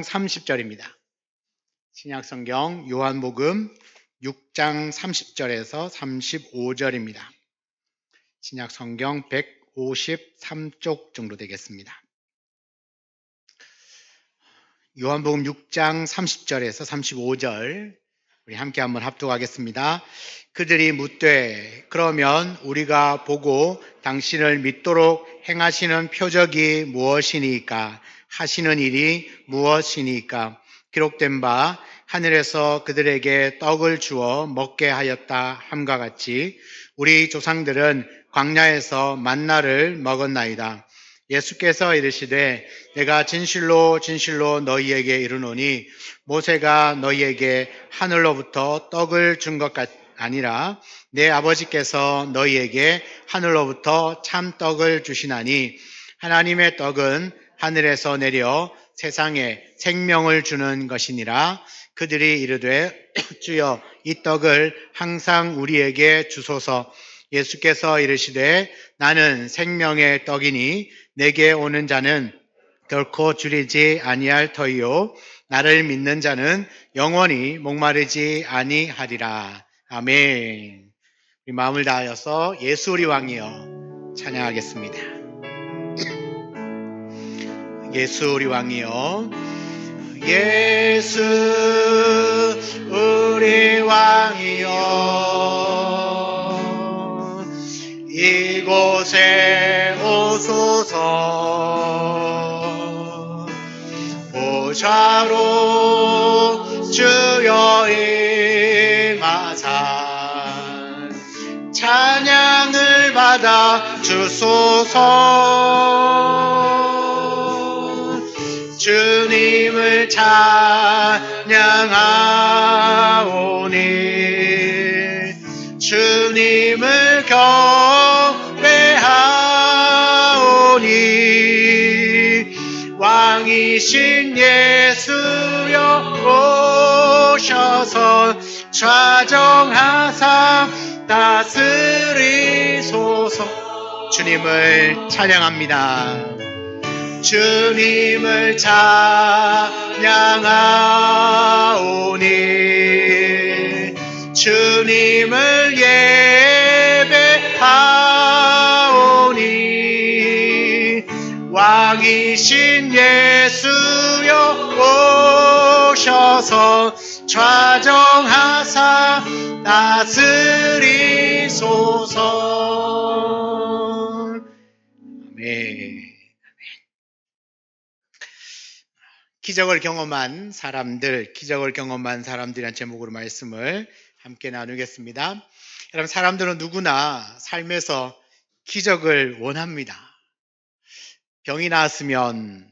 30절입니다. 신약성경 요한복음 6장 30절에서 35절입니다. 신약성경 153쪽 정도 되겠습니다. 요한복음 6장 30절에서 35절 우리 함께 한번 합독하겠습니다. 그들이 묻되 그러면 우리가 보고 당신을 믿도록 행하시는 표적이 무엇이니까? 하시는 일이 무엇이니까? 기록된 바 하늘에서 그들에게 떡을 주어 먹게 하였다 함과 같이 우리 조상들은 광야에서 만나를 먹었나이다. 예수께서 이르시되 내가 진실로 진실로 너희에게 이르노니 모세가 너희에게 하늘로부터 떡을 준 것 아니라 내 아버지께서 너희에게 하늘로부터 참 떡을 주시나니 하나님의 떡은 하늘에서 내려 세상에 생명을 주는 것이니라. 그들이 이르되 주여 이 떡을 항상 우리에게 주소서. 예수께서 이르시되 나는 생명의 떡이니 내게 오는 자는 결코 줄이지 아니할 터이요 나를 믿는 자는 영원히 목마르지 아니하리라. 아멘. 우리 마음을 다하여서 예수 우리 왕이여 찬양하겠습니다. 예수 우리 왕이여, 예수 우리 왕이여, 이곳에 오소서. 보좌로 주여 임하사 찬양을 받아 주소서. 주님을 찬양하오니 주님을 경배하오니 왕이신 예수여 오셔서 좌정하사 다스리소서. 주님을 찬양합니다. 주님을 찬양하오니 주님을 예배하오니 왕이신 예수여 오셔서 좌정하사 다스리소서. 아멘. 기적을 경험한 사람들이란 제목으로 말씀을 함께 나누겠습니다. 여러분, 사람들은 누구나 삶에서 기적을 원합니다. 병이 나았으면,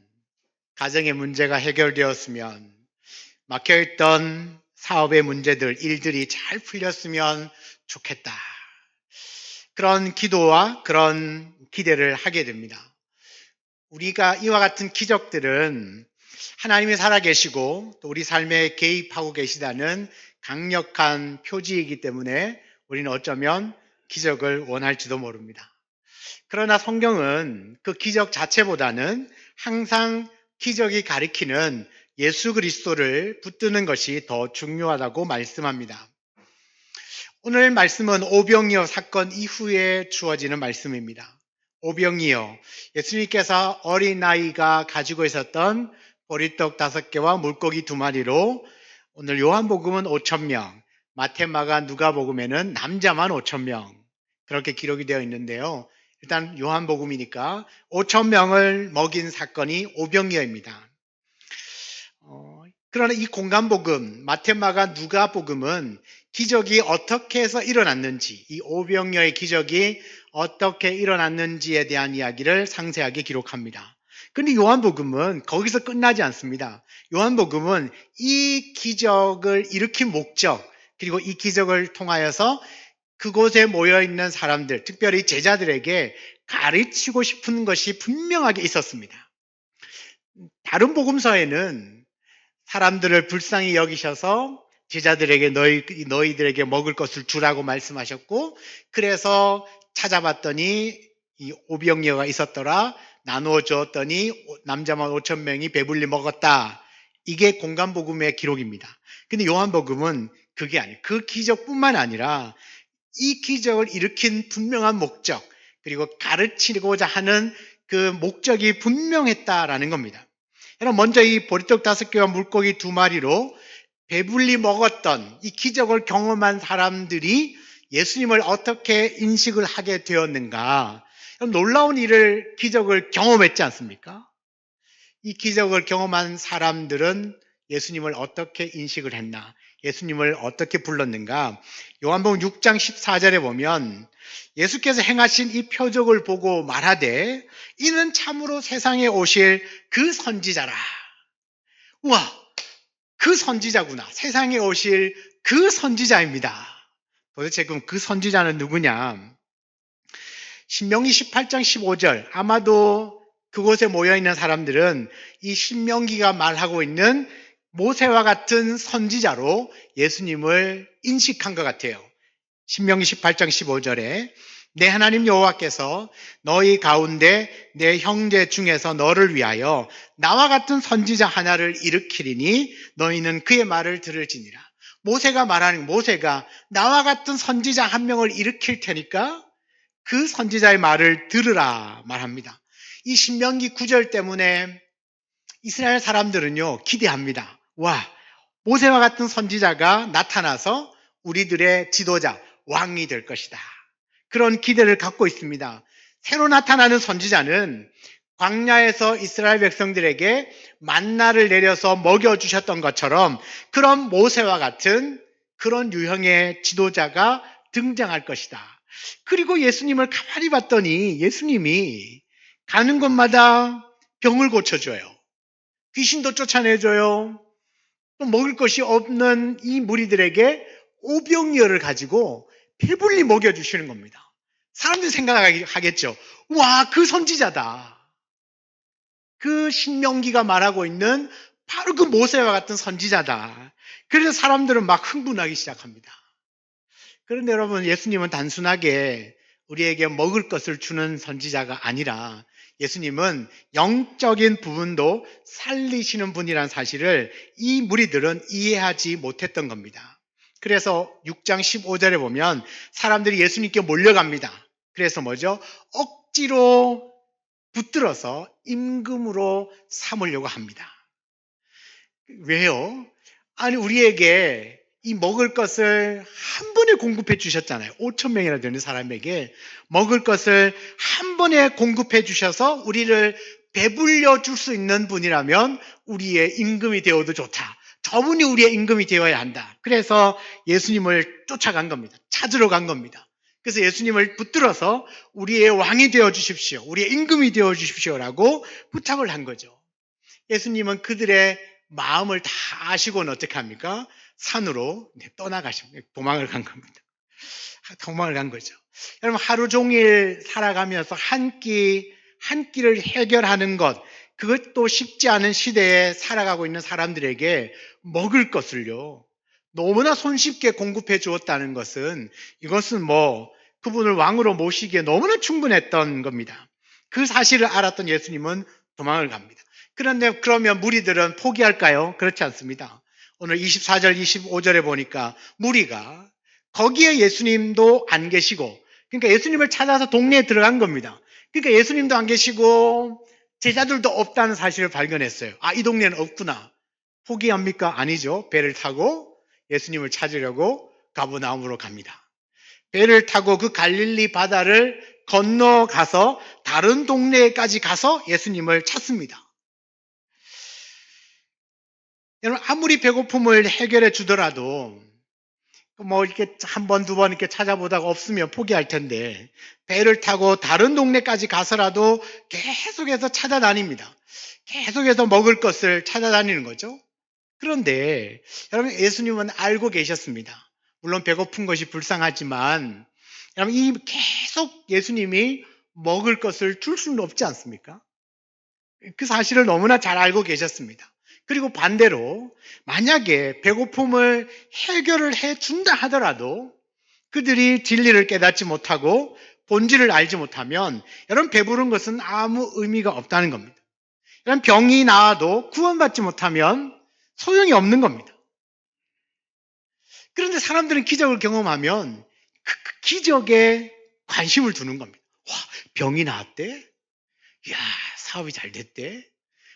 가정의 문제가 해결되었으면, 막혀있던 사업의 문제들, 일들이 잘 풀렸으면 좋겠다. 그런 기도와 그런 기대를 하게 됩니다. 우리가 이와 같은 기적들은 하나님이 살아계시고 또 우리 삶에 개입하고 계시다는 강력한 표지이기 때문에 우리는 어쩌면 기적을 원할지도 모릅니다. 그러나 성경은 그 기적 자체보다는 항상 기적이 가리키는 예수 그리스도를 붙드는 것이 더 중요하다고 말씀합니다. 오늘 말씀은 오병이어 사건 이후에 주어지는 말씀입니다. 오병이어, 예수님께서 어린아이가 가지고 있었던 보리떡 5개와 물고기 2마리로 오늘 요한복음은 5,000명, 마태마가 누가복음에는 남자만 5,000명 그렇게 기록이 되어 있는데요. 일단 요한복음이니까 5,000명을 먹인 사건이 오병이어입니다. 그러나 이 공간복음, 마태마가 누가복음은 기적이 어떻게 해서 일어났는지, 이 오병이어의 기적이 어떻게 일어났는지에 대한 이야기를 상세하게 기록합니다. 근데 요한복음은 거기서 끝나지 않습니다. 요한복음은 이 기적을 일으킨 목적, 그리고 이 기적을 통하여서 그곳에 모여있는 사람들, 특별히 제자들에게 가르치고 싶은 것이 분명하게 있었습니다. 다른 복음서에는 사람들을 불쌍히 여기셔서 제자들에게 너희들에게 먹을 것을 주라고 말씀하셨고, 그래서 찾아봤더니 이 오병이어가 있었더라. 나누어 주었더니 남자만 5,000명이 배불리 먹었다. 이게 공간복음의 기록입니다. 근데 요한복음은 그게 아니에요. 그 기적뿐만 아니라 이 기적을 일으킨 분명한 목적, 그리고 가르치고자 하는 그 목적이 분명했다라는 겁니다. 여러분, 먼저 이 보리떡 5개와 물고기 2마리로 배불리 먹었던 이 기적을 경험한 사람들이 예수님을 어떻게 인식을 하게 되었는가? 놀라운 기적을 경험했지 않습니까? 이 기적을 경험한 사람들은 예수님을 어떻게 인식을 했나? 예수님을 어떻게 불렀는가? 요한복음 6장 14절에 보면 예수께서 행하신 이 표적을 보고 말하되 이는 참으로 세상에 오실 그 선지자라. 우와, 그 선지자구나. 세상에 오실 그 선지자입니다. 도대체 그럼 그 선지자는 누구냐? 신명기 18장 15절, 아마도 그곳에 모여있는 사람들은 이 신명기가 말하고 있는 모세와 같은 선지자로 예수님을 인식한 것 같아요. 신명기 18장 15절에 내 하나님 여호와께서 너희 가운데 내 형제 중에서 너를 위하여 나와 같은 선지자 하나를 일으키리니 너희는 그의 말을 들을지니라. 모세가 나와 같은 선지자 한 명을 일으킬 테니까 그 선지자의 말을 들으라 말합니다. 이 신명기 9절 때문에 이스라엘 사람들은요, 기대합니다. 와, 모세와 같은 선지자가 나타나서 우리들의 지도자, 왕이 될 것이다. 그런 기대를 갖고 있습니다. 새로 나타나는 선지자는 광야에서 이스라엘 백성들에게 만나를 내려서 먹여주셨던 것처럼 그런 모세와 같은 그런 유형의 지도자가 등장할 것이다. 그리고 예수님을 가만히 봤더니 예수님이 가는 곳마다 병을 고쳐줘요. 귀신도 쫓아내줘요. 또 먹을 것이 없는 이 무리들에게 오병이어를 가지고 배불리 먹여주시는 겁니다. 사람들이 생각하겠죠. 와, 그 선지자다. 그 신명기가 말하고 있는 바로 그 모세와 같은 선지자다. 그래서 사람들은 막 흥분하기 시작합니다. 그런데 여러분, 예수님은 단순하게 우리에게 먹을 것을 주는 선지자가 아니라 예수님은 영적인 부분도 살리시는 분이라는 사실을 이 무리들은 이해하지 못했던 겁니다. 그래서 6장 15절에 보면 사람들이 예수님께 몰려갑니다. 그래서 뭐죠? 억지로 붙들어서 임금으로 삼으려고 합니다. 왜요? 아니, 우리에게 이 먹을 것을 한 번에 공급해 주셨잖아요. 5천 명이나 되는 사람에게 먹을 것을 한 번에 공급해 주셔서 우리를 배불려 줄 수 있는 분이라면 우리의 임금이 되어도 좋다. 저분이 우리의 임금이 되어야 한다. 그래서 예수님을 쫓아간 겁니다. 찾으러 간 겁니다. 그래서 예수님을 붙들어서 우리의 왕이 되어 주십시오. 우리의 임금이 되어 주십시오라고 부탁을 한 거죠. 예수님은 그들의 마음을 다 아시고는 어떻게 합니까? 산으로 도망을 간 겁니다. 도망을 간 거죠. 여러분, 하루 종일 살아가면서 한 끼를 해결하는 것, 그것도 쉽지 않은 시대에 살아가고 있는 사람들에게 먹을 것을요, 너무나 손쉽게 공급해 주었다는 것은 이것은 그분을 왕으로 모시기에 너무나 충분했던 겁니다. 그 사실을 알았던 예수님은 도망을 갑니다. 그런데 그러면 무리들은 포기할까요? 그렇지 않습니다. 오늘 24절, 25절에 보니까 무리가 거기에 예수님도 안 계시고, 그러니까 예수님을 찾아서 동네에 들어간 겁니다. 그러니까 예수님도 안 계시고 제자들도 없다는 사실을 발견했어요. 아, 이 동네는 없구나. 포기합니까? 아니죠. 배를 타고 예수님을 찾으려고 가버나움으로 갑니다. 배를 타고 그 갈릴리 바다를 건너가서 다른 동네까지 가서 예수님을 찾습니다. 여러분, 아무리 배고픔을 해결해 주더라도 이렇게 한 번, 두 번 이렇게 찾아보다가 없으면 포기할 텐데 배를 타고 다른 동네까지 가서라도 계속해서 찾아다닙니다. 계속해서 먹을 것을 찾아다니는 거죠. 그런데 여러분, 예수님은 알고 계셨습니다. 물론 배고픈 것이 불쌍하지만 여러분, 계속 예수님이 먹을 것을 줄 수는 없지 않습니까? 그 사실을 너무나 잘 알고 계셨습니다. 그리고 반대로 만약에 배고픔을 해결을 해준다 하더라도 그들이 진리를 깨닫지 못하고 본질을 알지 못하면 여러분, 배부른 것은 아무 의미가 없다는 겁니다. 여러분, 병이 나아도 구원받지 못하면 소용이 없는 겁니다. 그런데 사람들은 기적을 경험하면 그 기적에 관심을 두는 겁니다. 와, 병이 나았대? 이야, 사업이 잘 됐대?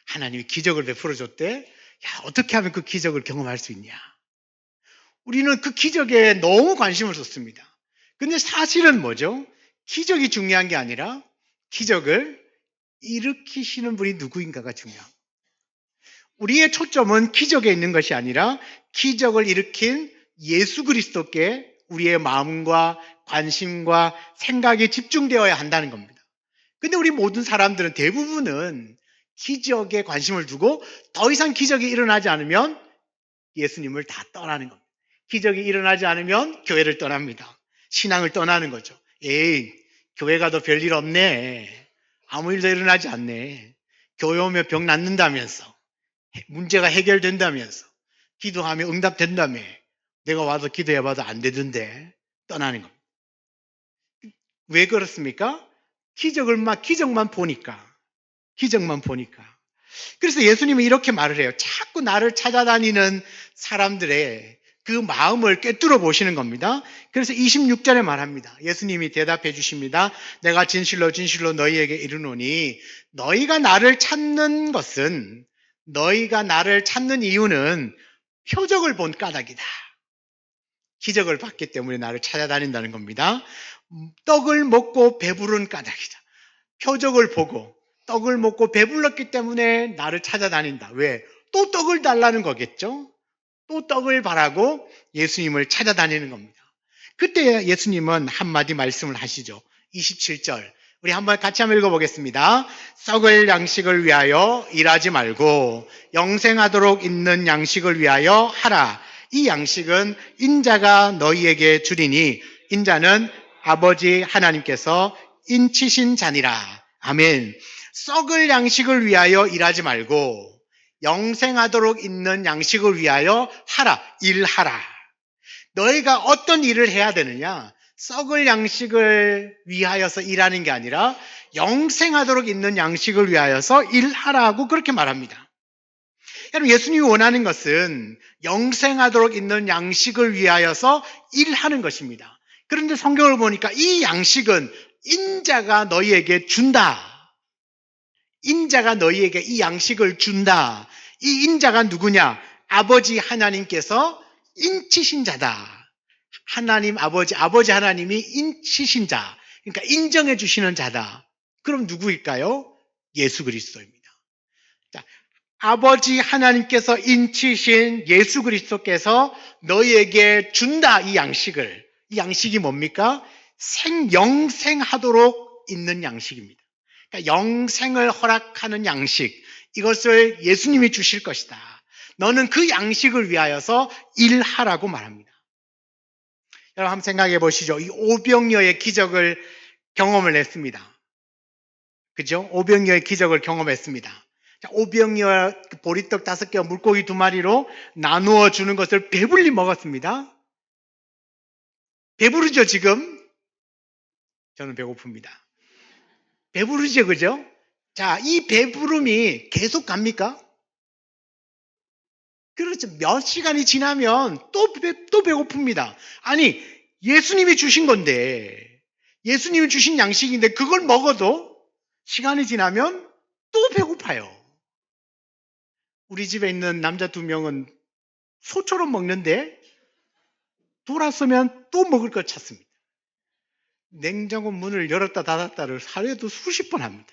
하나님이 기적을 베풀어 줬대? 야, 어떻게 하면 그 기적을 경험할 수 있냐? 우리는 그 기적에 너무 관심을 쏟습니다. 근데 사실은 뭐죠? 기적이 중요한 게 아니라 기적을 일으키시는 분이 누구인가가 중요합니다. 우리의 초점은 기적에 있는 것이 아니라 기적을 일으킨 예수 그리스도께 우리의 마음과 관심과 생각이 집중되어야 한다는 겁니다. 근데 우리 모든 사람들은 대부분은 기적에 관심을 두고 더 이상 기적이 일어나지 않으면 예수님을 다 떠나는 겁니다. 기적이 일어나지 않으면 교회를 떠납니다. 신앙을 떠나는 거죠. 에이, 교회 가도 별일 없네. 아무 일도 일어나지 않네. 교회 오면 병 낫는다면서. 문제가 해결된다면서. 기도하면 응답된다며. 내가 와서 기도해봐도 안 되던데. 떠나는 겁니다. 왜 그렇습니까? 기적만 보니까. 기적만 보니까. 그래서 예수님은 이렇게 말을 해요. 자꾸 나를 찾아다니는 사람들의 그 마음을 꿰뚫어 보시는 겁니다. 그래서 26절에 말합니다. 예수님이 대답해 주십니다. 내가 진실로 진실로 너희에게 이르노니 너희가 나를 찾는 것은 너희가 나를 찾는 이유는 표적을 본 까닭이다. 기적을 봤기 때문에 나를 찾아다닌다는 겁니다. 떡을 먹고 배부른 까닭이다. 표적을 보고 떡을 먹고 배불렀기 때문에 나를 찾아다닌다. 왜? 또 떡을 달라는 거겠죠? 또 떡을 바라고 예수님을 찾아다니는 겁니다. 그때 예수님은 한마디 말씀을 하시죠. 27절. 우리 한번 같이 한번 읽어보겠습니다. 썩을 양식을 위하여 일하지 말고 영생하도록 있는 양식을 위하여 하라. 이 양식은 인자가 너희에게 주리니 인자는 아버지 하나님께서 인치신 자니라. 아멘. 썩을 양식을 위하여 일하지 말고 영생하도록 있는 양식을 위하여 하라. 일하라. 너희가 어떤 일을 해야 되느냐? 썩을 양식을 위하여서 일하는 게 아니라 영생하도록 있는 양식을 위하여서 일하라고 그렇게 말합니다. 여러분, 예수님이 원하는 것은 영생하도록 있는 양식을 위하여서 일하는 것입니다. 그런데 성경을 보니까 이 양식은 인자가 너희에게 준다. 인자가 너희에게 이 양식을 준다. 이 인자가 누구냐? 아버지 하나님께서 인치신 자다. 하나님 아버지 하나님이 인치신 자. 그러니까 인정해 주시는 자다. 그럼 누구일까요? 예수 그리스도입니다. 자, 아버지 하나님께서 인치신 예수 그리스도께서 너희에게 준다. 이 양식을. 이 양식이 뭡니까? 영생하도록 있는 양식입니다. 그러니까 영생을 허락하는 양식, 이것을 예수님이 주실 것이다. 너는 그 양식을 위하여서 일하라고 말합니다. 여러분 한번 생각해 보시죠. 이 오병이어의 기적을 경험을 했습니다. 그죠? 오병이어의 기적을 경험했습니다. 자, 오병이어 보리떡 5개와 물고기 2마리로 나누어 주는 것을 배불리 먹었습니다. 배부르죠 지금? 저는 배고픕니다. 배부르죠, 그죠? 자, 이 배부름이 계속 갑니까? 그렇죠. 몇 시간이 지나면 또 배고픕니다. 아니, 예수님이 주신 건데, 예수님이 주신 양식인데, 그걸 먹어도 시간이 지나면 또 배고파요. 우리 집에 있는 남자 2명은 소처럼 먹는데, 돌아서면 또 먹을 것 찾습니다. 냉장고 문을 열었다 닫았다를 하루에도 수십 번 합니다.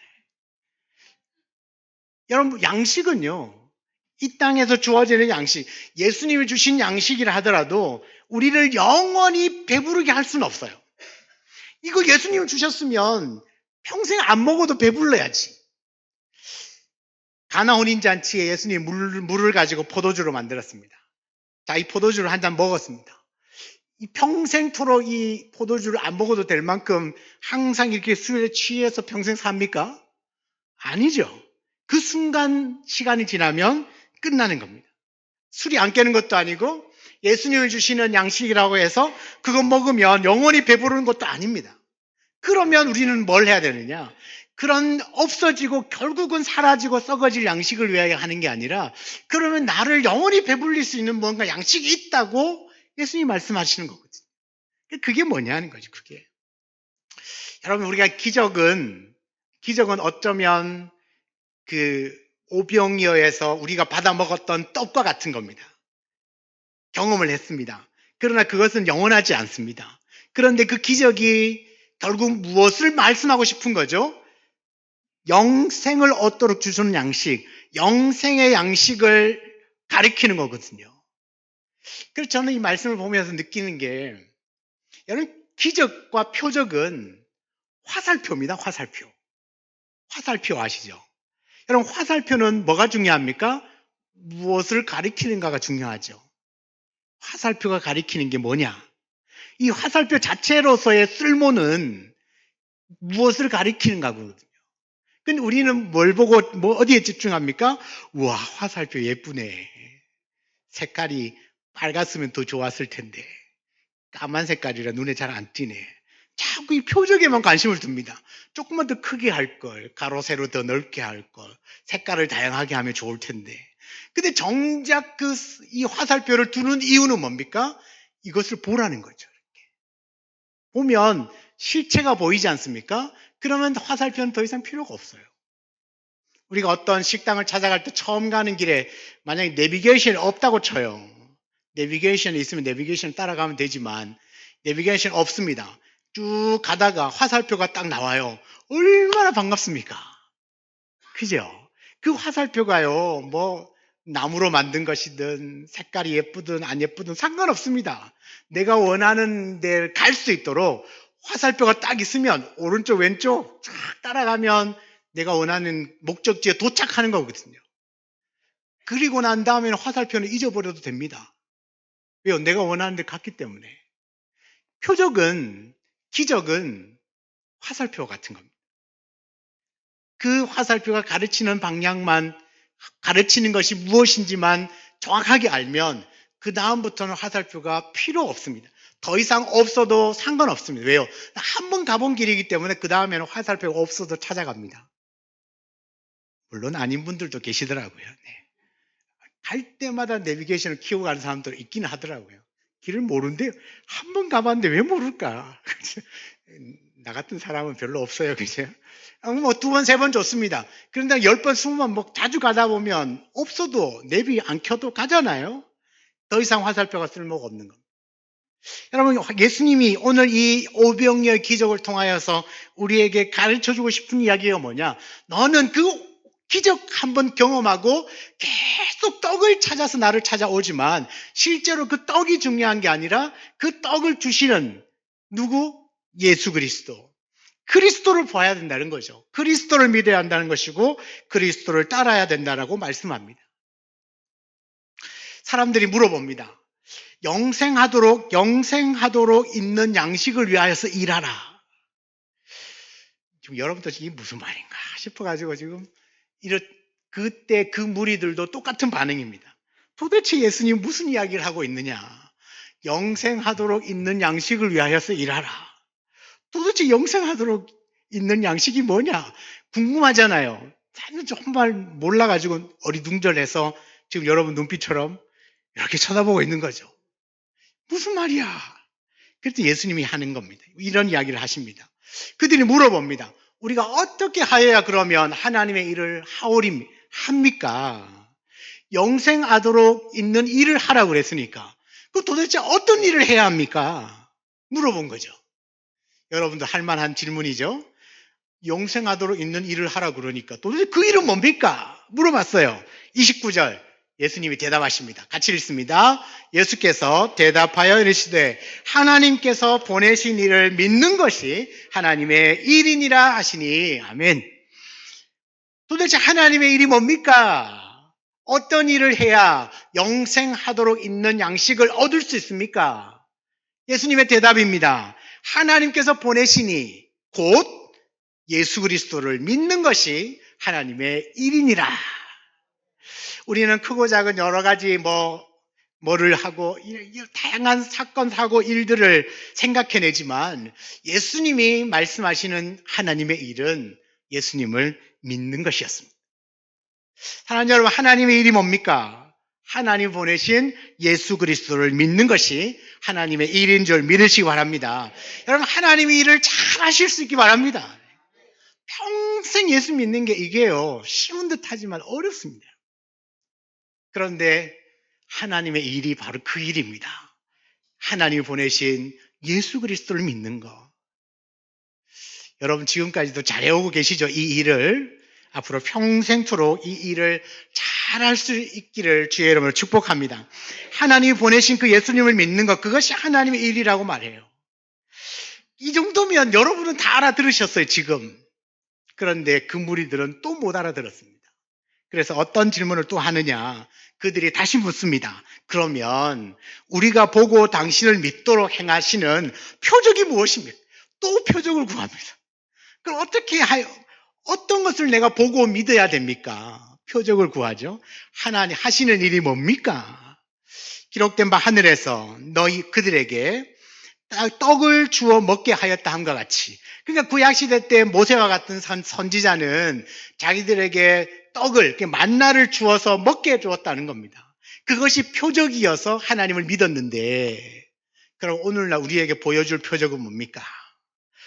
여러분, 양식은요, 이 땅에서 주어지는 양식, 예수님이 주신 양식이라 하더라도 우리를 영원히 배부르게 할 수는 없어요. 이거 예수님이 주셨으면 평생 안 먹어도 배불러야지. 가나 혼인잔치에 예수님이 물을 가지고 포도주로 만들었습니다. 자, 이 포도주를 한 잔 먹었습니다. 이 평생토록 이 포도주를 안 먹어도 될 만큼 항상 이렇게 술에 취해서 평생 삽니까? 아니죠. 그 순간 시간이 지나면 끝나는 겁니다. 술이 안 깨는 것도 아니고 예수님이 주시는 양식이라고 해서 그거 먹으면 영원히 배부르는 것도 아닙니다. 그러면 우리는 뭘 해야 되느냐? 그런 없어지고 결국은 사라지고 썩어질 양식을 위하여 하는 게 아니라 그러면 나를 영원히 배불릴 수 있는 뭔가 양식이 있다고 예수님이 말씀하시는 거거든요. 그게 뭐냐는 거죠, 그게. 여러분, 우리가 기적은 어쩌면 그 오병이어에서 우리가 받아 먹었던 떡과 같은 겁니다. 경험을 했습니다. 그러나 그것은 영원하지 않습니다. 그런데 그 기적이 결국 무엇을 말씀하고 싶은 거죠? 영생을 얻도록 주시는 양식, 영생의 양식을 가리키는 거거든요. 그래서 저는 이 말씀을 보면서 느끼는 게, 여러분, 기적과 표적은 화살표입니다, 화살표. 화살표 아시죠? 여러분, 화살표는 뭐가 중요합니까? 무엇을 가리키는가가 중요하죠. 화살표가 가리키는 게 뭐냐? 이 화살표 자체로서의 쓸모는 무엇을 가리키는가거든요. 근데 우리는 뭘 보고, 어디에 집중합니까? 우와, 화살표 예쁘네. 색깔이 밝았으면 더 좋았을 텐데. 까만 색깔이라 눈에 잘 안 띄네. 자꾸 이 표적에만 관심을 둡니다. 조금만 더 크게 할 걸, 가로, 세로 더 넓게 할 걸, 색깔을 다양하게 하면 좋을 텐데. 근데 정작 이 화살표를 두는 이유는 뭡니까? 이것을 보라는 거죠. 이렇게. 보면 실체가 보이지 않습니까? 그러면 화살표는 더 이상 필요가 없어요. 우리가 어떤 식당을 찾아갈 때 처음 가는 길에 만약에 내비게이션이 없다고 쳐요. 내비게이션이 있으면 내비게이션 따라가면 되지만 내비게이션 없습니다. 쭉 가다가 화살표가 딱 나와요. 얼마나 반갑습니까? 그죠? 그 화살표가요, 나무로 만든 것이든 색깔이 예쁘든 안 예쁘든 상관없습니다. 내가 원하는 데를 갈 수 있도록 화살표가 딱 있으면 오른쪽 왼쪽 쫙 따라가면 내가 원하는 목적지에 도착하는 거거든요. 그리고 난 다음에는 화살표는 잊어버려도 됩니다. 왜요? 내가 원하는 데 갔기 때문에. 기적은 화살표 같은 겁니다. 그 화살표가 가르치는 방향만, 가르치는 것이 무엇인지만 정확하게 알면 그 다음부터는 화살표가 필요 없습니다. 더 이상 없어도 상관없습니다. 왜요? 한 번 가본 길이기 때문에 그 다음에는 화살표가 없어도 찾아갑니다. 물론 아닌 분들도 계시더라고요. 네. 갈 때마다 내비게이션을 키우고 가는 사람들 있기는 하더라고요. 길을 모르는데 한 번 가봤는데 왜 모를까? 나 같은 사람은 별로 없어요. 그죠? 두 번, 세 번 좋습니다. 그런데 10번, 20번 자주 가다 보면 없어도 내비 안 켜도 가잖아요. 더 이상 화살표가 쓸모가 없는 겁니다. 여러분, 예수님이 오늘 이 오병이어의 기적을 통하여서 우리에게 가르쳐주고 싶은 이야기가 뭐냐? 너는 그 기적 한번 경험하고 계속 떡을 찾아서 나를 찾아오지만 실제로 그 떡이 중요한 게 아니라 그 떡을 주시는 누구? 예수 그리스도. 그리스도를 봐야 된다는 거죠. 그리스도를 믿어야 한다는 것이고 그리스도를 따라야 된다라고 말씀합니다. 사람들이 물어봅니다. 영생하도록 있는 양식을 위하여서 일하라. 지금 여러분들 이게 무슨 말인가 싶어가지고 지금 그때 그 무리들도 똑같은 반응입니다. 도대체 예수님 무슨 이야기를 하고 있느냐? 영생하도록 있는 양식을 위하여서 일하라. 도대체 영생하도록 있는 양식이 뭐냐? 궁금하잖아요. 저는 정말 몰라가지고 어리둥절해서 지금 여러분 눈빛처럼 이렇게 쳐다보고 있는 거죠. 무슨 말이야? 그래서 예수님이 하는 겁니다. 이런 이야기를 하십니다. 그들이 물어봅니다. 우리가 어떻게 하여야 그러면 하나님의 일을 합니까? 영생하도록 있는 일을 하라고 그랬으니까. 그 도대체 어떤 일을 해야 합니까? 물어본 거죠. 여러분도 할 만한 질문이죠. 영생하도록 있는 일을 하라고 그러니까 도대체 그 일은 뭡니까? 물어봤어요. 29절 예수님이 대답하십니다. 같이 읽습니다. 예수께서 대답하여 이르시되 하나님께서 보내신 이를 믿는 것이 하나님의 일이니라 하시니 아멘. 도대체 하나님의 일이 뭡니까? 어떤 일을 해야 영생하도록 있는 양식을 얻을 수 있습니까? 예수님의 대답입니다. 하나님께서 보내시니 곧 예수 그리스도를 믿는 것이 하나님의 일이니라. 우리는 크고 작은 여러 가지 뭐를 하고 다양한 사건, 사고, 일들을 생각해내지만 예수님이 말씀하시는 하나님의 일은 예수님을 믿는 것이었습니다. 사랑하는 여러분, 하나님의 일이 뭡니까? 하나님 보내신 예수 그리스도를 믿는 것이 하나님의 일인 줄 믿으시기 바랍니다. 여러분, 하나님의 일을 잘 하실 수 있기 바랍니다. 평생 예수 믿는 게 이게요, 쉬운 듯 하지만 어렵습니다. 그런데 하나님의 일이 바로 그 일입니다. 하나님이 보내신 예수 그리스도를 믿는 거. 여러분 지금까지도 잘해오고 계시죠? 이 일을. 앞으로 평생토록 이 일을 잘할 수 있기를 주의 이름으로 축복합니다. 하나님이 보내신 그 예수님을 믿는 것, 그것이 하나님의 일이라고 말해요. 이 정도면 여러분은 다 알아들으셨어요, 지금. 그런데 그 무리들은 또 못 알아들었습니다. 그래서 어떤 질문을 또 하느냐? 그들이 다시 묻습니다. 그러면 우리가 보고 당신을 믿도록 행하시는 표적이 무엇입니까? 또 표적을 구합니다. 그럼 어떻게 어떤 것을 내가 보고 믿어야 됩니까? 표적을 구하죠. 하나님 하시는 일이 뭡니까? 기록된 바 하늘에서 그들에게 떡을 주어 먹게 하였다 함과 같이. 그러니까 구약시대 때 모세와 같은 선지자는 자기들에게 떡을, 만나를 주어서 먹게 해주었다는 겁니다. 그것이 표적이어서 하나님을 믿었는데, 그럼 오늘날 우리에게 보여줄 표적은 뭡니까?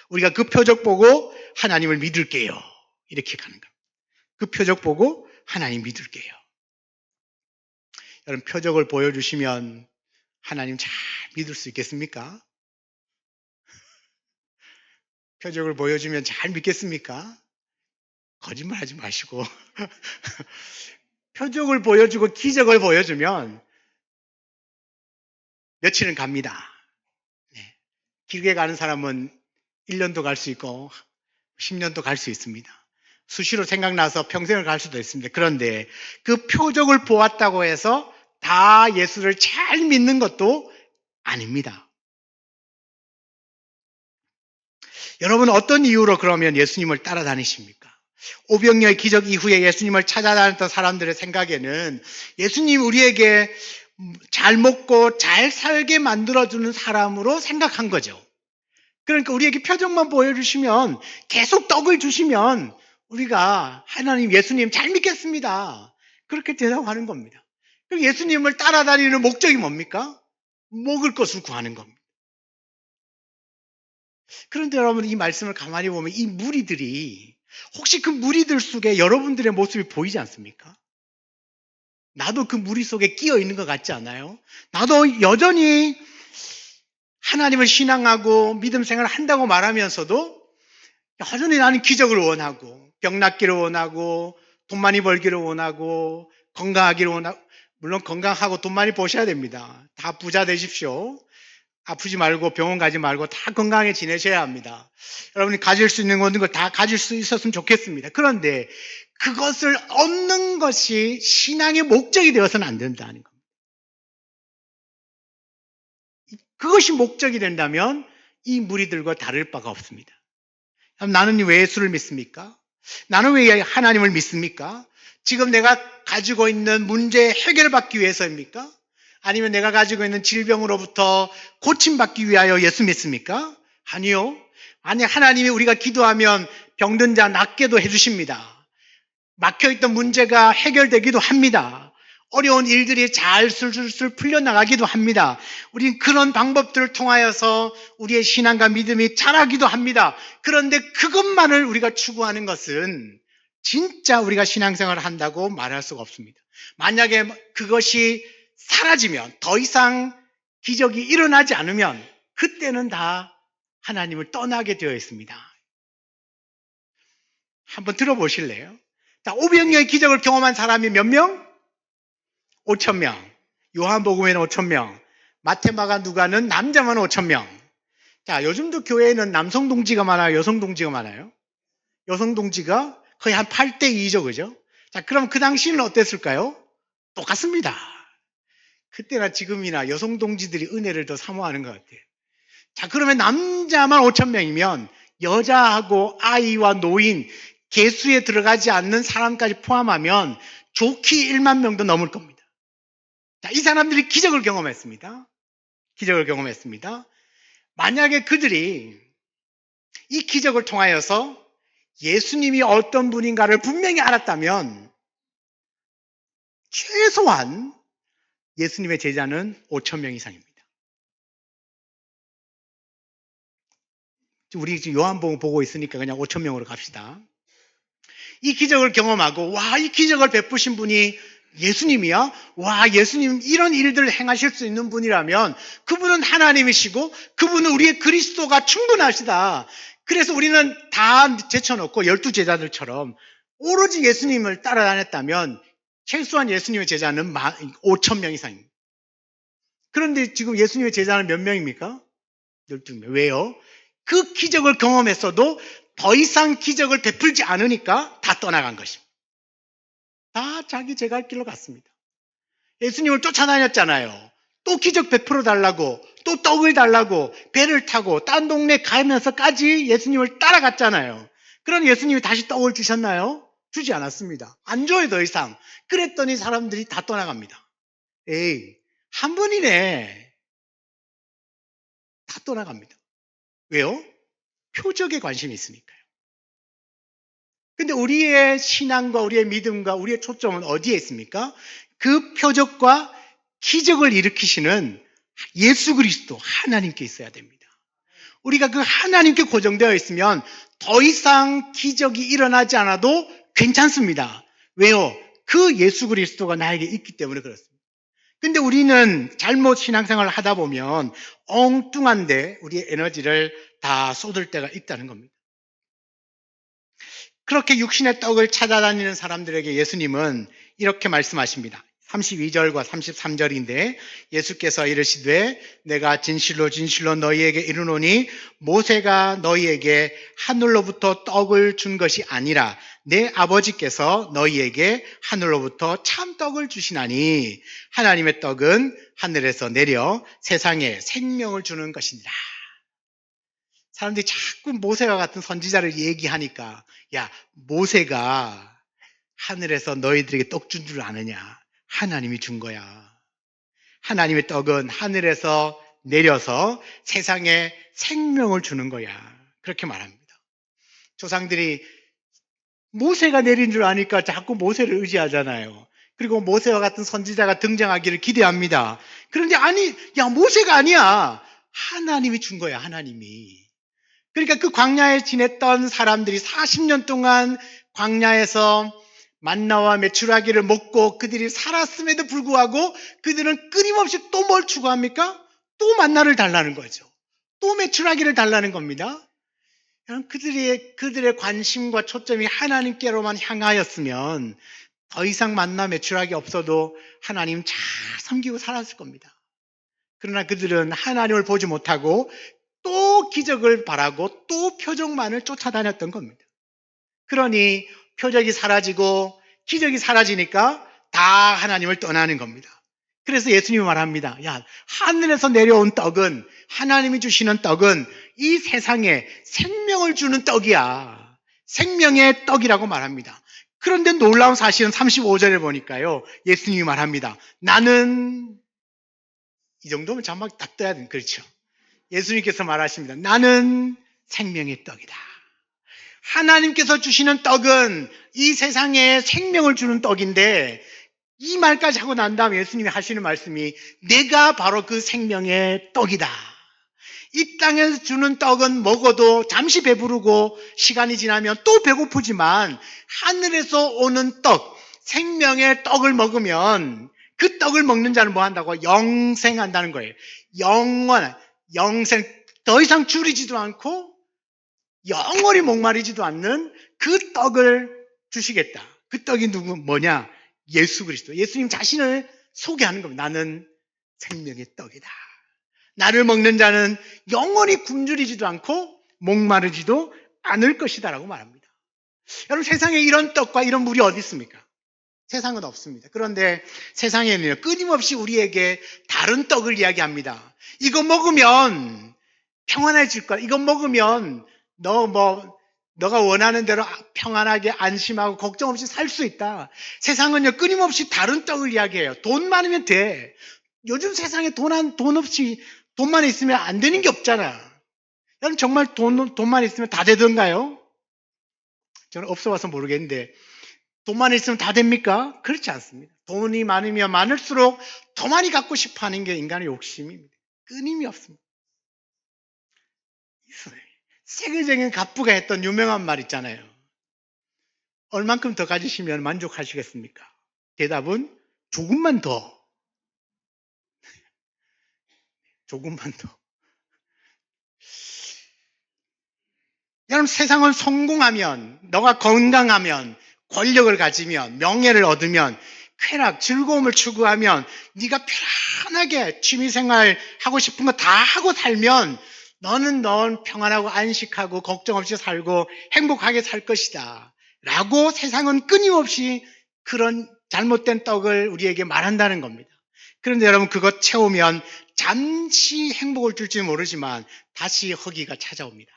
우리가 그 표적 보고 하나님을 믿을게요. 이렇게 가는 겁니다. 그 표적 보고 하나님 믿을게요. 여러분, 표적을 보여주시면 하나님 잘 믿을 수 있겠습니까? 표적을 보여주면 잘 믿겠습니까? 거짓말 하지 마시고 표적을 보여주고 기적을 보여주면 며칠은 갑니다. 네. 길게 가는 사람은 1년도 갈 수 있고 10년도 갈 수 있습니다. 수시로 생각나서 평생을 갈 수도 있습니다. 그런데 그 표적을 보았다고 해서 다 예수를 잘 믿는 것도 아닙니다. 여러분 어떤 이유로 그러면 예수님을 따라다니십니까? 오병이어의 기적 이후에 예수님을 찾아다녔던 사람들의 생각에는 예수님 우리에게 잘 먹고 잘 살게 만들어주는 사람으로 생각한 거죠. 그러니까 우리에게 표적만 보여주시면, 계속 떡을 주시면 우리가 하나님 예수님 잘 믿겠습니다. 그렇게 대답하는 겁니다. 그럼 예수님을 따라다니는 목적이 뭡니까? 먹을 것을 구하는 겁니다. 그런데 여러분 이 말씀을 가만히 보면 이 무리들이, 혹시 그 무리들 속에 여러분들의 모습이 보이지 않습니까? 나도 그 무리 속에 끼어 있는 것 같지 않아요? 나도 여전히 하나님을 신앙하고 믿음 생활을 한다고 말하면서도 여전히 나는 기적을 원하고, 병 낫기를 원하고, 돈 많이 벌기를 원하고, 건강하기를 원하고. 물론 건강하고 돈 많이 버셔야 됩니다. 다 부자 되십시오. 아프지 말고 병원 가지 말고 다 건강하게 지내셔야 합니다. 여러분이 가질 수 있는 모든 걸 다 가질 수 있었으면 좋겠습니다. 그런데 그것을 얻는 것이 신앙의 목적이 되어서는 안 된다는 겁니다. 그것이 목적이 된다면 이 무리들과 다를 바가 없습니다. 나는 왜 예수를 믿습니까? 나는 왜 하나님을 믿습니까? 지금 내가 가지고 있는 문제 해결받기 위해서입니까? 아니면 내가 가지고 있는 질병으로부터 고침받기 위하여 예수 믿습니까? 아니요. 아니, 하나님이 우리가 기도하면 병든 자 낫게도 해주십니다. 막혀있던 문제가 해결되기도 합니다. 어려운 일들이 잘 술술술 풀려나가기도 합니다. 우린 그런 방법들을 통하여서 우리의 신앙과 믿음이 자라기도 합니다. 그런데 그것만을 우리가 추구하는 것은 진짜 우리가 신앙생활을 한다고 말할 수가 없습니다. 만약에 그것이 사라지면, 더 이상 기적이 일어나지 않으면 그때는 다 하나님을 떠나게 되어 있습니다. 한번 들어보실래요? 자, 오병이어의 기적을 경험한 사람이 몇 명? 5,000명. 요한복음에는 5,000명. 마테마가 누가는 남자만 5,000명. 자, 요즘도 교회에는 남성 동지가 많아요? 여성 동지가 많아요? 여성 동지가 거의 한 8대 2죠, 그죠? 자, 그럼 그 당시는 어땠을까요? 똑같습니다. 그때나 지금이나 여성 동지들이 은혜를 더 사모하는 것 같아요. 자, 그러면 남자만 5,000명이면 여자하고 아이와 노인, 계수에 들어가지 않는 사람까지 포함하면 좋기 1만 명도 넘을 겁니다. 자, 이 사람들이 기적을 경험했습니다. 기적을 경험했습니다. 만약에 그들이 이 기적을 통하여서 예수님이 어떤 분인가를 분명히 알았다면 최소한 예수님의 제자는 5천 명 이상입니다. 우리 지금 요한복음 보고 있으니까 그냥 5천 명으로 갑시다. 이 기적을 경험하고 와, 이 기적을 베푸신 분이 예수님이야? 와, 예수님 이런 일들을 행하실 수 있는 분이라면 그분은 하나님이시고 그분은 우리의 그리스도가 충분하시다. 그래서 우리는 다 제쳐놓고 12제자들처럼 오로지 예수님을 따라다녔다면 최소한 예수님의 제자는 5천 명 이상입니다. 그런데 지금 예수님의 제자는 몇 명입니까? 12명. 왜요? 그 기적을 경험했어도 더 이상 기적을 베풀지 않으니까 다 떠나간 것입니다. 다 자기 제갈 길로 갔습니다. 예수님을 쫓아다녔잖아요. 또 기적 베풀어 달라고, 또 떡을 달라고 배를 타고 딴 동네 가면서까지 예수님을 따라갔잖아요. 그런 예수님이 다시 떡을 주셨나요? 주지 않았습니다. 안 줘요, 더 이상. 그랬더니 사람들이 다 떠나갑니다. 에이, 한 분이네. 다 떠나갑니다. 왜요? 표적에 관심이 있으니까요. 근데 우리의 신앙과 우리의 믿음과 우리의 초점은 어디에 있습니까? 그 표적과 기적을 일으키시는 예수 그리스도 하나님께 있어야 됩니다. 우리가 그 하나님께 고정되어 있으면 더 이상 기적이 일어나지 않아도 괜찮습니다. 왜요? 그 예수 그리스도가 나에게 있기 때문에 그렇습니다. 근데 우리는 잘못 신앙생활을 하다 보면 엉뚱한데 우리의 에너지를 다 쏟을 때가 있다는 겁니다. 그렇게 육신의 떡을 찾아다니는 사람들에게 예수님은 이렇게 말씀하십니다. 32절과 33절인데 예수께서 이르시되 내가 진실로 진실로 너희에게 이르노니 모세가 너희에게 하늘로부터 떡을 준 것이 아니라 내 아버지께서 너희에게 하늘로부터 참떡을 주시나니 하나님의 떡은 하늘에서 내려 세상에 생명을 주는 것이니라. 사람들이 자꾸 모세와 같은 선지자를 얘기하니까 야, 모세가 하늘에서 너희들에게 떡 준 줄 아느냐? 하나님이 준 거야. 하나님의 떡은 하늘에서 내려서 세상에 생명을 주는 거야. 그렇게 말합니다. 조상들이 모세가 내린 줄 아니까 자꾸 모세를 의지하잖아요. 그리고 모세와 같은 선지자가 등장하기를 기대합니다. 그런데 아니, 야, 모세가 아니야. 하나님이 준 거야, 하나님이. 그러니까 그 광야에 지냈던 사람들이 40년 동안 광야에서 만나와 메추라기를 먹고 그들이 살았음에도 불구하고 그들은 끊임없이 또 뭘 추구합니까? 또 만나를 달라는 거죠. 또 메추라기를 달라는 겁니다. 그들의 관심과 초점이 하나님께로만 향하였으면 더 이상 만나 메추라기 없어도 하나님 잘 섬기고 살았을 겁니다. 그러나 그들은 하나님을 보지 못하고 또 기적을 바라고 또 표적만을 쫓아다녔던 겁니다. 그러니 표적이 사라지고 기적이 사라지니까 다 하나님을 떠나는 겁니다. 그래서 예수님이 말합니다. 야, 하늘에서 내려온 떡은, 하나님이 주시는 떡은 이 세상에 생명을 주는 떡이야. 생명의 떡이라고 말합니다. 그런데 놀라운 사실은 35절에 보니까요, 예수님이 말합니다. 나는, 이 정도면 자막 딱 떠야 되는, 그렇죠. 예수님께서 말하십니다. 나는 생명의 떡이다. 하나님께서 주시는 떡은 이 세상에 생명을 주는 떡인데 이 말까지 하고 난 다음에 예수님이 하시는 말씀이 내가 바로 그 생명의 떡이다. 이 땅에서 주는 떡은 먹어도 잠시 배부르고 시간이 지나면 또 배고프지만 하늘에서 오는 떡, 생명의 떡을 먹으면 그 떡을 먹는 자는 뭐 한다고? 영생한다는 거예요. 영생, 더 이상 줄이지도 않고 영원히 목마르지도 않는 그 떡을 주시겠다. 그 떡이 뭐냐? 예수 그리스도. 예수님 자신을 소개하는 겁니다. 나는 생명의 떡이다. 나를 먹는 자는 영원히 굶주리지도 않고 목마르지도 않을 것이다라고 말합니다. 여러분, 세상에 이런 떡과 이런 물이 어디 있습니까? 세상은 없습니다. 그런데 세상에는 끊임없이 우리에게 다른 떡을 이야기합니다. 이거 먹으면 평안해질 거야. 이거 먹으면 너가 원하는 대로 평안하게 안심하고 걱정 없이 살 수 있다. 세상은요, 끊임없이 다른 떡을 이야기해요. 돈 많으면 돼. 요즘 세상에 돈만 있으면 안 되는 게 없잖아. 여러분, 정말 돈만 있으면 다 되던가요? 저는 없어봐서 모르겠는데 돈만 있으면 다 됩니까? 그렇지 않습니다. 돈이 많으면 많을수록 더 많이 갖고 싶어 하는 게 인간의 욕심입니다. 끊임이 없습니다. 세계적인 갑부가 했던 유명한 말 있잖아요. 얼만큼 더 가지시면 만족하시겠습니까? 대답은 조금만 더. 조금만 더. 여러분, 세상은 성공하면, 너가 건강하면, 권력을 가지면, 명예를 얻으면, 쾌락, 즐거움을 추구하면, 네가 편안하게 취미생활 하고 싶은 거 다 하고 살면 넌 평안하고 안식하고 걱정 없이 살고 행복하게 살 것이다 라고 세상은 끊임없이 그런 잘못된 떡을 우리에게 말한다는 겁니다. 그런데 여러분, 그것 채우면 잠시 행복을 줄지 모르지만 다시 허기가 찾아옵니다.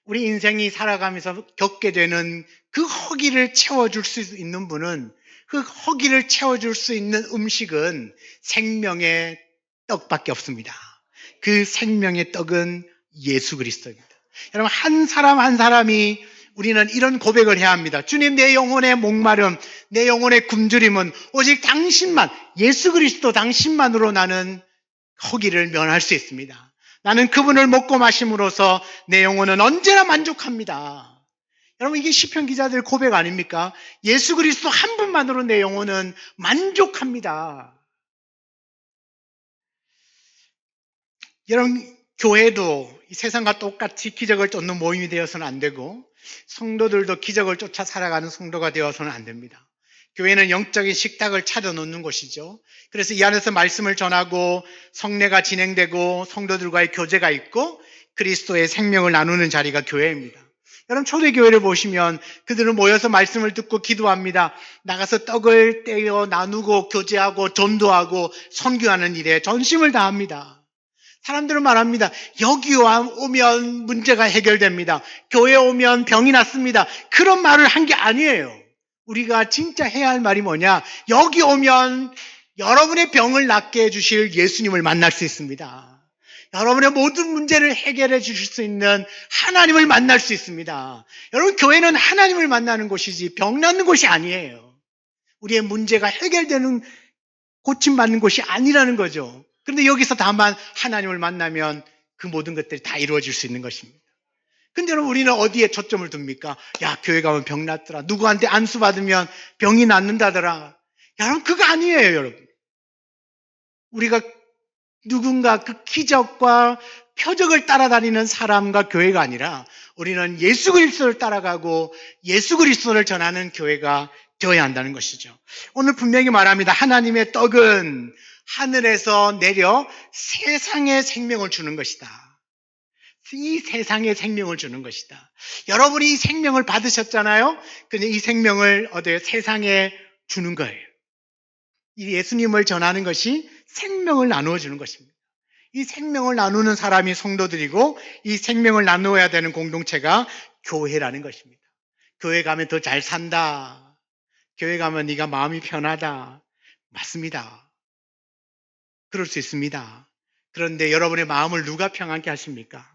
우리 인생이 살아가면서 겪게 되는 그 허기를 채워줄 수 있는 분은, 그 허기를 채워줄 수 있는 음식은 생명의 떡밖에 없습니다. 그 생명의 떡은 예수 그리스도입니다. 여러분, 한 사람 한 사람이 우리는 이런 고백을 해야 합니다. 주님, 내 영혼의 목마름, 내 영혼의 굶주림은 오직 당신만, 예수 그리스도 당신만으로 나는 허기를 면할 수 있습니다. 나는 그분을 먹고 마심으로써 내 영혼은 언제나 만족합니다. 여러분, 이게 시편 기자들 고백 아닙니까? 예수 그리스도 한 분만으로 내 영혼은 만족합니다. 여러분, 교회도 이 세상과 똑같이 기적을 쫓는 모임이 되어서는 안 되고, 성도들도 기적을 쫓아 살아가는 성도가 되어서는 안 됩니다. 교회는 영적인 식탁을 차려놓는 곳이죠. 그래서 이 안에서 말씀을 전하고 성례가 진행되고 성도들과의 교제가 있고 그리스도의 생명을 나누는 자리가 교회입니다. 여러분, 초대교회를 보시면 그들은 모여서 말씀을 듣고 기도합니다. 나가서 떡을 떼어 나누고 교제하고 전도하고 선교하는 일에 전심을 다합니다. 사람들은 말합니다. 여기 오면 문제가 해결됩니다. 교회에 오면 병이 낫습니다. 그런 말을 한 게 아니에요. 우리가 진짜 해야 할 말이 뭐냐? 여기 오면 여러분의 병을 낫게 해주실 예수님을 만날 수 있습니다. 여러분의 모든 문제를 해결해 주실 수 있는 하나님을 만날 수 있습니다. 여러분, 교회는 하나님을 만나는 곳이지 병 낫는 곳이 아니에요. 우리의 문제가 해결되는, 고침받는 곳이 아니라는 거죠. 그런데 여기서 다만 하나님을 만나면 그 모든 것들이 다 이루어질 수 있는 것입니다. 근데 여러분, 우리는 어디에 초점을 둡니까? 야, 교회 가면 병 낫더라. 누구한테 안수 받으면 병이 낫는다더라. 여러분, 그거 아니에요, 여러분. 우리가 누군가 그 기적과 표적을 따라다니는 사람과 교회가 아니라 우리는 예수 그리스도를 따라가고 예수 그리스도를 전하는 교회가 되어야 한다는 것이죠. 오늘 분명히 말합니다. 하나님의 떡은 하늘에서 내려 세상에 생명을 주는 것이다. 이 세상에 생명을 주는 것이다. 여러분이 이 생명을 받으셨잖아요. 근데 이 생명을 어디에 세상에 주는 거예요. 이 예수님을 전하는 것이 생명을 나누어 주는 것입니다. 이 생명을 나누는 사람이 성도들이고 이 생명을 나누어야 되는 공동체가 교회라는 것입니다. 교회 가면 더 잘 산다. 교회 가면 네가 마음이 편하다. 맞습니다. 그럴 수 있습니다. 그런데 여러분의 마음을 누가 평안케 하십니까?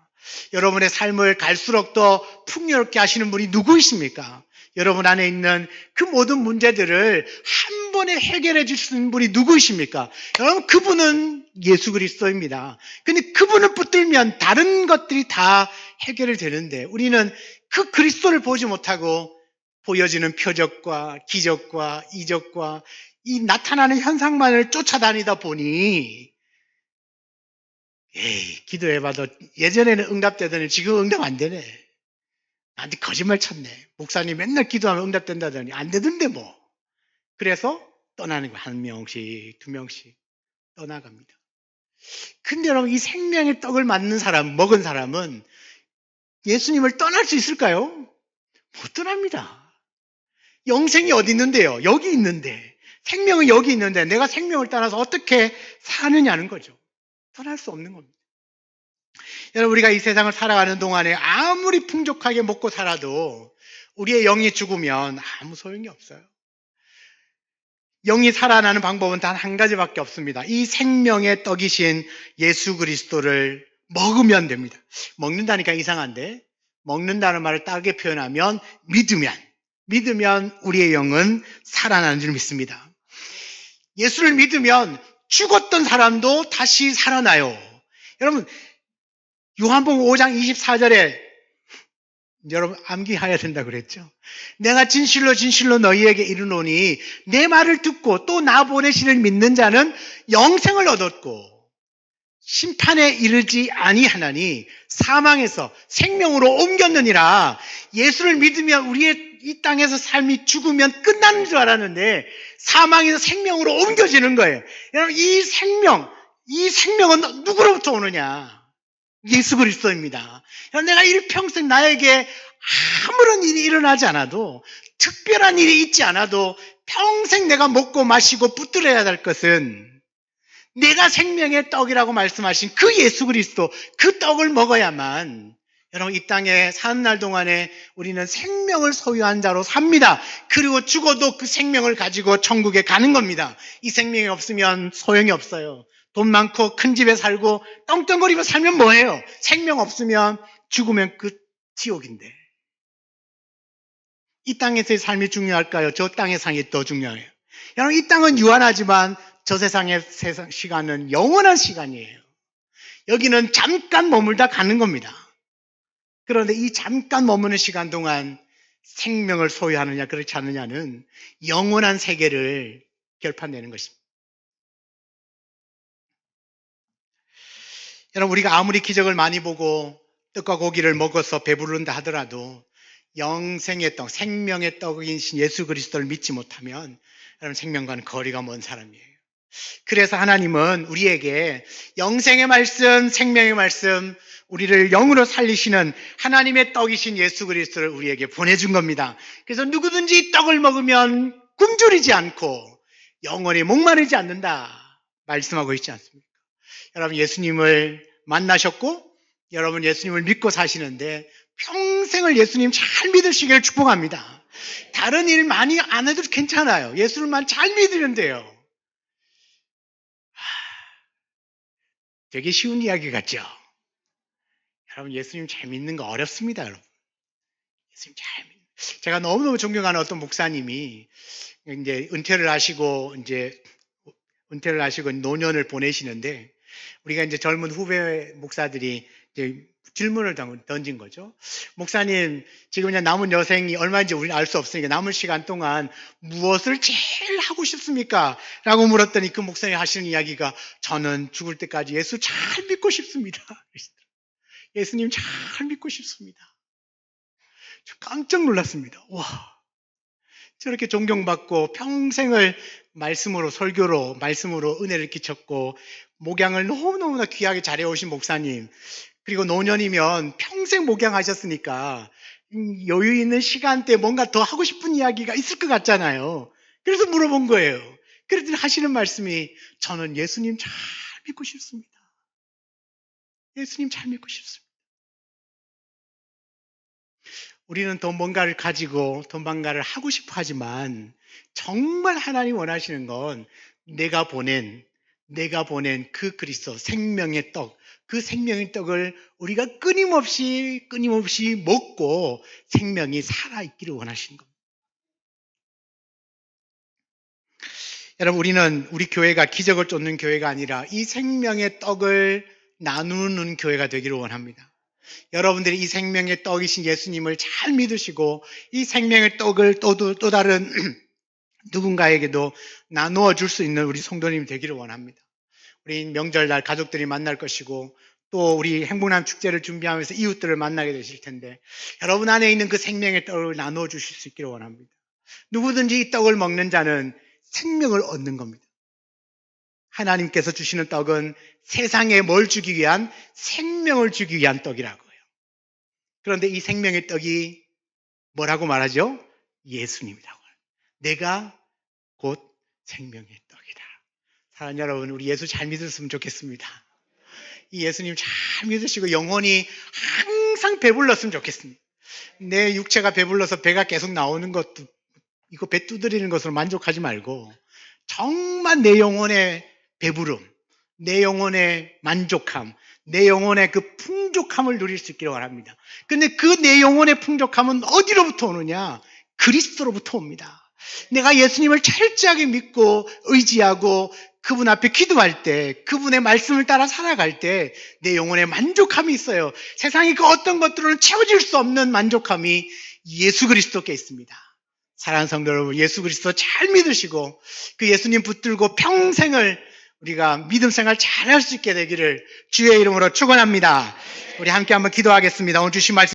여러분의 삶을 갈수록 더 풍요롭게 하시는 분이 누구이십니까? 여러분 안에 있는 그 모든 문제들을 한 번에 해결해 주시는 분이 누구이십니까? 여러분, 그분은 예수 그리스도입니다. 근데 그분을 붙들면 다른 것들이 다 해결이 되는데 우리는 그 그리스도를 보지 못하고 보여지는 표적과 기적과 이적과 이 나타나는 현상만을 쫓아다니다 보니 에이, 기도해봐도 예전에는 응답되더니 지금 응답 안 되네. 나한테 거짓말 쳤네. 목사님 맨날 기도하면 응답된다더니 안 되던데 뭐. 그래서 떠나는 거야. 한 명씩, 두 명씩 떠나갑니다. 근데 여러분, 이 생명의 떡을 맞는 사람, 먹은 사람은 예수님을 떠날 수 있을까요? 못 떠납니다. 영생이 어디 있는데요? 여기 있는데. 생명은 여기 있는데 내가 생명을 떠나서 어떻게 사느냐는 거죠. 떠날 수 없는 겁니다. 여러분, 우리가 이 세상을 살아가는 동안에 아무리 풍족하게 먹고 살아도 우리의 영이 죽으면 아무 소용이 없어요. 영이 살아나는 방법은 단 한 가지밖에 없습니다. 이 생명의 떡이신 예수 그리스도를 먹으면 됩니다. 먹는다니까 이상한데 먹는다는 말을 따르게 표현하면 믿으면 우리의 영은 살아나는 줄 믿습니다. 예수를 믿으면 죽었던 사람도 다시 살아나요. 여러분, 요한복음 5장 24절에 여러분 암기해야 된다고 그랬죠. 내가 진실로 진실로 너희에게 이르노니 내 말을 듣고 또 나 보내시는 믿는 자는 영생을 얻었고 심판에 이르지 아니하나니 사망에서 생명으로 옮겼느니라. 예수를 믿으면 우리의 이 땅에서 삶이 죽으면 끝나는 줄 알았는데 사망에서 생명으로 옮겨지는 거예요. 여러분, 이 생명은 누구로부터 오느냐? 예수 그리스도입니다. 내가 일평생 나에게 아무런 일이 일어나지 않아도, 특별한 일이 있지 않아도 평생 내가 먹고 마시고 붙들어야 될 것은 내가 생명의 떡이라고 말씀하신 그 예수 그리스도, 그 떡을 먹어야만 여러분 이 땅에 사는 날 동안에 우리는 생명을 소유한 자로 삽니다. 그리고 죽어도 그 생명을 가지고 천국에 가는 겁니다. 이 생명이 없으면 소용이 없어요. 돈 많고 큰 집에 살고 떵떵거리고 살면 뭐예요? 생명 없으면 죽으면 그 지옥인데. 이 땅에서의 삶이 중요할까요? 저 땅의 삶이 더 중요해요. 여러분, 이 땅은 유한하지만 저 세상의 시간은 영원한 시간이에요. 여기는 잠깐 머물다 가는 겁니다. 그런데 이 잠깐 머무는 시간 동안 생명을 소유하느냐 그렇지 않느냐는 영원한 세계를 결판내는 것입니다. 여러분, 우리가 아무리 기적을 많이 보고 떡과 고기를 먹어서 배부른다 하더라도 영생의 떡, 생명의 떡인 예수 그리스도를 믿지 못하면 여러분 생명과는 거리가 먼 사람이에요. 그래서 하나님은 우리에게 영생의 말씀, 생명의 말씀, 우리를 영으로 살리시는 하나님의 떡이신 예수 그리스도를 우리에게 보내준 겁니다. 그래서 누구든지 이 떡을 먹으면 굶주리지 않고 영원히 목마르지 않는다 말씀하고 있지 않습니까? 여러분, 예수님을 만나셨고 여러분 예수님을 믿고 사시는데 평생을 예수님 잘 믿으시기를 축복합니다. 다른 일 많이 안 해도 괜찮아요. 예수님만 잘 믿으면 돼요. 되게 쉬운 이야기 같죠? 여러분, 예수님 잘 믿는 거 어렵습니다, 여러분. 예수님 잘 믿는. 제가 너무너무 존경하는 어떤 목사님이 이제 은퇴를 하시고 노년을 보내시는데 우리가 이제 젊은 후배 목사들이 이제 질문을 던진 거죠. 목사님, 지금 그냥 남은 여생이 얼마인지 우리는 알 수 없으니까 남은 시간 동안 무엇을 제일 하고 싶습니까? 라고 물었더니 그 목사님이 하시는 이야기가 저는 죽을 때까지 예수 잘 믿고 싶습니다. 예수님 잘 믿고 싶습니다. 저 깜짝 놀랐습니다. 와, 저렇게 존경받고 평생을 말씀으로 설교로 말씀으로 은혜를 끼쳤고 목양을 너무너무나 귀하게 잘해오신 목사님, 그리고 노년이면 평생 목양하셨으니까 여유 있는 시간대에 뭔가 더 하고 싶은 이야기가 있을 것 같잖아요. 그래서 물어본 거예요. 그랬더니 하시는 말씀이 저는 예수님 잘 믿고 싶습니다. 예수님 잘 믿고 싶습니다. 우리는 더 뭔가를 가지고 더 뭔가를 하고 싶어 하지만 정말 하나님 원하시는 건 내가 보낸 그 그리스도 생명의 떡, 그 생명의 떡을 우리가 끊임없이 먹고 생명이 살아있기를 원하시는 겁니다. 여러분, 우리 교회가 기적을 쫓는 교회가 아니라 이 생명의 떡을 나누는 교회가 되기를 원합니다. 여러분들이 이 생명의 떡이신 예수님을 잘 믿으시고 이 생명의 떡을 또 다른 누군가에게도 나누어 줄 수 있는 우리 성도님 되기를 원합니다. 우리 명절날 가족들이 만날 것이고 또 우리 행복남 축제를 준비하면서 이웃들을 만나게 되실 텐데 여러분 안에 있는 그 생명의 떡을 나누어 주실 수 있기를 원합니다. 누구든지 이 떡을 먹는 자는 생명을 얻는 겁니다. 하나님께서 주시는 떡은 세상에 뭘 주기 위한? 생명을 주기 위한 떡이라고요. 그런데 이 생명의 떡이 뭐라고 말하죠? 예수님이라고. 내가 곧 생명의 떡이다. 사랑하는 여러분, 우리 예수 잘 믿었으면 좋겠습니다. 이 예수님 잘 믿으시고 영혼이 항상 배불렀으면 좋겠습니다. 내 육체가 배불러서 배가 계속 나오는 것도 이거 배 두드리는 것으로 만족하지 말고 정말 내 영혼의 배부름, 내 영혼의 만족함, 내 영혼의 그 풍족함을 누릴 수 있기를 원합니다. 근데 그 내 영혼의 풍족함은 어디로부터 오느냐? 그리스도로부터 옵니다. 내가 예수님을 철저하게 믿고 의지하고 그분 앞에 기도할 때, 그분의 말씀을 따라 살아갈 때 내 영혼에 만족함이 있어요. 세상의 그 어떤 것들로는 채워질 수 없는 만족함이 예수 그리스도께 있습니다. 사랑하는 성도 여러분, 예수 그리스도 잘 믿으시고 그 예수님 붙들고 평생을 우리가 믿음 생활 잘 할 수 있게 되기를 주의 이름으로 축원합니다. 우리 함께 한번 기도하겠습니다. 오늘 주신 말씀